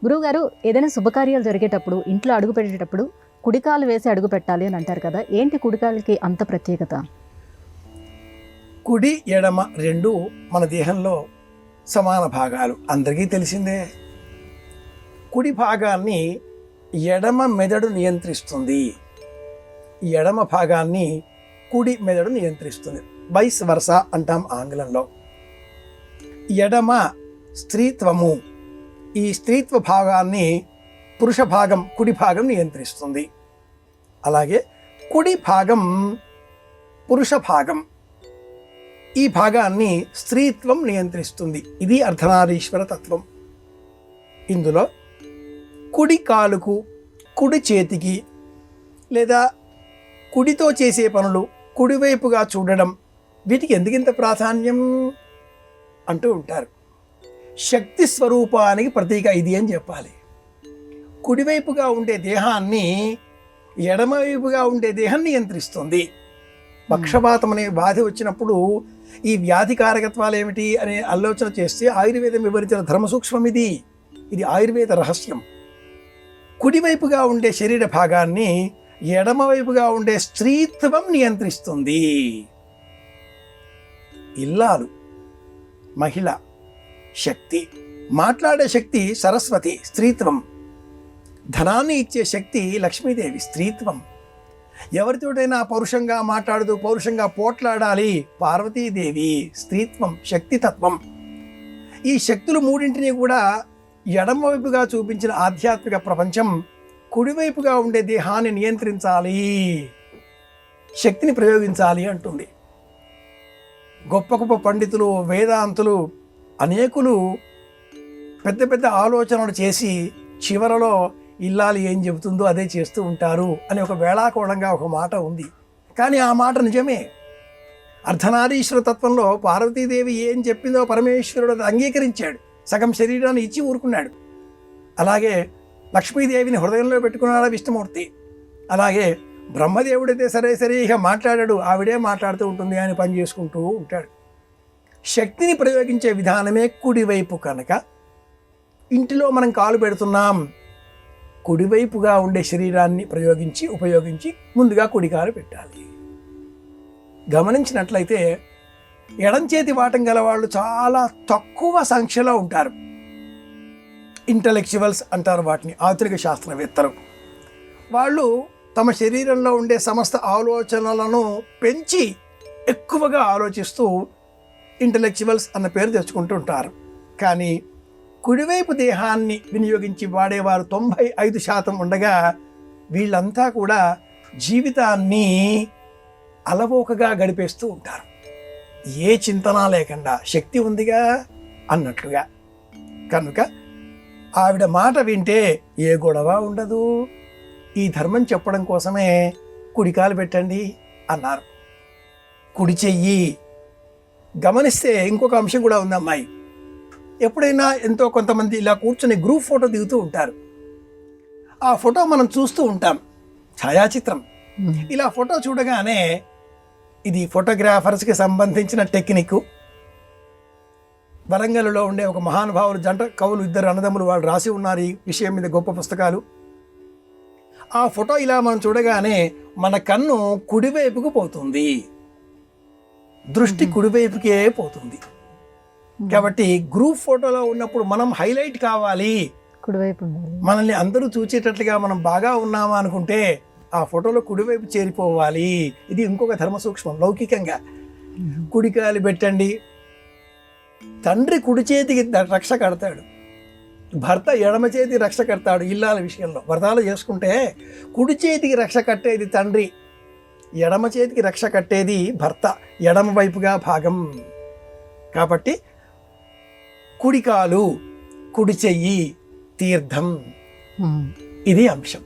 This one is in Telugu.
గురువుగారు, ఏదైనా శుభకార్యాలు జరిగేటప్పుడు ఇంట్లో అడుగు పెట్టేటప్పుడు కుడికాలు వేసి అడుగు పెట్టాలి అని అంటారు కదా, ఏంటి కుడికాలకి అంత ప్రత్యేకత? కుడి ఎడమ రెండు మన దేహంలో సమాన భాగాలు, అందరికీ తెలిసిందే. కుడి భాగాన్ని ఎడమ మెదడు నియంత్రిస్తుంది, ఎడమ భాగాన్ని కుడి మెదడు నియంత్రిస్తుంది. వైస్ వర్స అంటాం ఆంగ్లంలో. ఎడమ స్త్రీత్వము, ఈ స్త్రీత్వ భాగాన్ని పురుష భాగం కుడి భాగం నియంత్రిస్తుంది. అలాగే కుడి భాగం పురుష భాగం, ఈ భాగాన్ని స్త్రీత్వం నియంత్రిస్తుంది. ఇది అర్ధనారీశ్వర తత్వం. ఇందులో కుడి కాలుకు, కుడి చేతికి లేదా కుడితో చేసే పనులు కుడివైపుగా చూడడం, వీటికి ఎందుకింత ప్రాధాన్యం అంటూ ఉంటారు. శక్తి స్వరూపానికి ప్రతీక ఇది అని చెప్పాలి. కుడివైపుగా ఉండే దేహాన్ని ఎడమవైపుగా ఉండే దేహం నియంత్రిస్తుంది. పక్షపాతం అనే వ్యాధి వచ్చినప్పుడు ఈ వ్యాధి కారకత్వాలు ఏమిటి అనే ఆలోచన చేస్తే ఆయుర్వేదం వివరించిన ధర్మ సూక్ష్మం ఇది. ఇది ఆయుర్వేద రహస్యం. కుడివైపుగా ఉండే శరీర భాగాన్ని ఎడమవైపుగా ఉండే స్త్రీత్వం నియంత్రిస్తుంది. ఇల్లాలు మహిళ శక్తి, మాట్లాడే శక్తి సరస్వతి స్త్రీత్వం, ధనాన్ని ఇచ్చే శక్తి లక్ష్మీదేవి స్త్రీత్వం. ఎవరితోటైనా పౌరుషంగా మాట్లాడుతూ పౌరుషంగా పోట్లాడాలి, పార్వతీదేవి స్త్రీత్వం, శక్తితత్వం. ఈ శక్తులు మూడింటిని కూడా ఎడమవైపుగా చూపించిన ఆధ్యాత్మిక ప్రపంచం కుడివైపుగా ఉండే దేహాన్ని నియంత్రించాలి, శక్తిని ప్రయోగించాలి అంటుంది. గొప్ప గొప్ప పండితులు, వేదాంతులు అనేకులు పెద్ద పెద్ద ఆలోచనలు చేసి చివరలో ఇల్లాలు ఏం చెబుతుందో అదే చేస్తూ ఉంటారు అని ఒక వేళాకోళంగా ఒక మాట ఉంది. కానీ ఆ మాట నిజమే. అర్ధనారీశ్వర తత్వంలో పార్వతీదేవి ఏం చెప్పిందో పరమేశ్వరుడు అంగీకరించాడు, సగం శరీరాన్ని ఇచ్చి ఊరుకున్నాడు. అలాగే లక్ష్మీదేవిని హృదయంలో పెట్టుకున్నాడు విష్ణుమూర్తి. అలాగే బ్రహ్మదేవుడైతే సరే ఇక మాట్లాడాడు, ఆవిడే మాట్లాడుతూ ఉంటుంది, ఆయన పని చేసుకుంటూ ఉంటాడు. శక్తిని ప్రయోగించే విధానమే కుడివైపు కనుక ఇంటిలో మనం కాలు పెడుతున్నాం, కుడివైపుగా ఉండే శరీరాన్ని ఉపయోగించి ముందుగా కుడికాలు పెట్టాలి. గమనించినట్లయితే ఎడంచేతి వాటం గల వాళ్ళు చాలా తక్కువ సంఖ్యలో ఉంటారు. ఇంటలెక్చువల్స్ అంటారు వాటిని, ఆధునిక శాస్త్రవేత్తలు. వాళ్ళు తమ శరీరంలో ఉండే సమస్త ఆలోచనలను పెంచి ఎక్కువగా ఆలోచిస్తూ ఇంటలెక్చువల్స్ అన్న పేరు తెచ్చుకుంటూ ఉంటారు. కానీ కుడివైపు దేహాన్ని వినియోగించి వాడేవారు 95% ఉండగా వీళ్ళంతా కూడా జీవితాన్ని అలవోకగా గడిపేస్తూ ఉంటారు. ఏ చింతన లేకుండా శక్తి ఉందిగా అన్నట్లుగా. కనుక ఆవిడ మాట వింటే ఏ గొడవ ఉండదు. ఈ ధర్మం చెప్పడం కోసమే కుడికాలు పెట్టండి అన్నారు. కుడి చెయ్యి. గమనిస్తే ఇంకొక అంశం కూడా ఉంది అమ్మాయి. ఎప్పుడైనా ఎంతో కొంతమంది ఇలా కూర్చొని గ్రూప్ ఫోటో దిగుతూ ఉంటారు. ఆ ఫోటో మనం చూస్తూ ఉంటాం, ఛాయాచిత్రం. ఇలా ఫోటో చూడగానే ఇది ఫోటోగ్రాఫర్స్కి సంబంధించిన టెక్నిక్. వరంగల్లో ఉండే ఒక మహానుభావులు జంట కవులు, ఇద్దరు అన్నదమ్ములు, వాళ్ళు రాసి ఉన్నారు ఈ విషయం మీద గొప్ప పుస్తకాలు. ఆ ఫోటో ఇలా మనం చూడగానే మన కన్ను కుడివైపుకు పోతుంది, దృష్టి కుడివైపుకే పోతుంది. కాబట్టి గ్రూప్ ఫోటోలో ఉన్నప్పుడు మనం హైలైట్ కావాలి, కుడివైపు మనల్ని అందరూ చూచేటట్లుగా మనం బాగా ఉన్నామా అనుకుంటే ఆ ఫోటోలో కుడివైపు చేరిపోవాలి. ఇది ఇంకొక ధర్మ సూక్ష్మం. లౌకికంగా కుడికాలు పెట్టండి. తండ్రి కుడి చేతికి రక్ష కడతాడు, భర్త ఎడమ చేతికి రక్ష కడతాడు. ఇల్లాల విషయంలో వ్రతాలు చేసుకుంటే కుడి చేతికి రక్ష కట్టేది తండ్రి, ఎడమ చేతికి రక్ష కట్టేది భర్త, ఎడమ వైపుగా భాగం. కాబట్టి కుడికాలు, కుడి చెయ్యి, తీర్థం, ఇది అంశం.